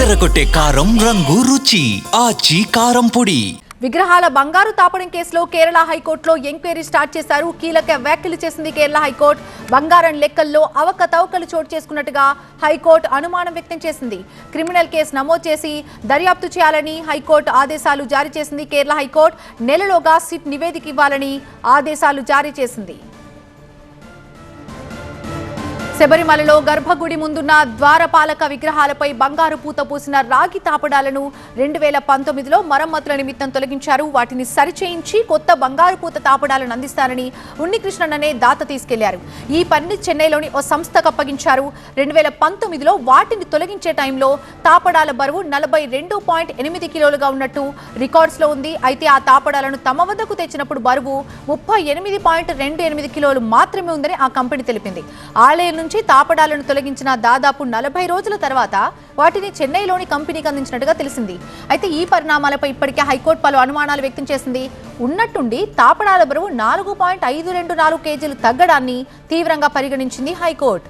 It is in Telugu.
అదరగొట్టే కారం రంగు రుచి ఆచి కారం పొడి. విగ్రహాల బంగారు తాపడం కేసులో కేరళ హైకోర్టులో ఎంక్వైరీ స్టార్ట్ చేశారు. కీలక వ్యాఖ్యలు చేసింది కేరళ హైకోర్టు. బంగారం లెక్కల్లో అవకతవకలు చోటు చేసుకున్నట్టుగా హైకోర్టు అనుమానం వ్యక్తం చేసింది. క్రిమినల్ కేసు నమోదు చేసి దర్యాప్తు చేయాలని హైకోర్టు ఆదేశాలు జారీ చేసింది. కేరళ హైకోర్టు నెలలోగా సిట్ నివేదిక ఇవ్వాలని ఆదేశాలు జారీ చేసింది. శబరిమలలో గర్భగుడి ముందున్న ద్వారపాలక విగ్రహాలపై బంగారు పూత పూసిన రాగి తాపడాలను 2019లో మరమ్మతుల నిమిత్తం తొలగించారు. వాటిని సరిచేయించి కొత్త బంగారు పూత తాపడాలను అందిస్తారని ఉన్నికృష్ణన్ అనే దాత తీసుకెళ్లారు. ఈ పనిని చెన్నైలోని ఓ సంస్థకు అప్పగించారు. 2019లో వాటిని తొలగించే టైంలో తాపడాల బరువు 42.8 కిలోలుగా ఉన్నట్టు రికార్డ్స్ లో ఉంది. అయితే ఆ తాపడాలను తమ వద్దకు తెచ్చినప్పుడు బరువు 38.28 కిలోలు మాత్రమే ఉందని ఆ కంపెనీ తెలిపింది. ఆలయం నుంచి తాపడాలను తొలగించిన దాదాపు 40 రోజుల తర్వాత వాటిని చెన్నైలోని కంపెనీకి అందించినట్టుగా తెలిసింది. అయితే ఈ పరిణామాలపై ఇప్పటికే హైకోర్టు పలు అనుమానాలు వ్యక్తం చేసింది. ఉన్నట్టుండి తాపడాల బరువు 4.524 కేజీలు తగ్గడాన్ని తీవ్రంగా పరిగణించింది హైకోర్టు.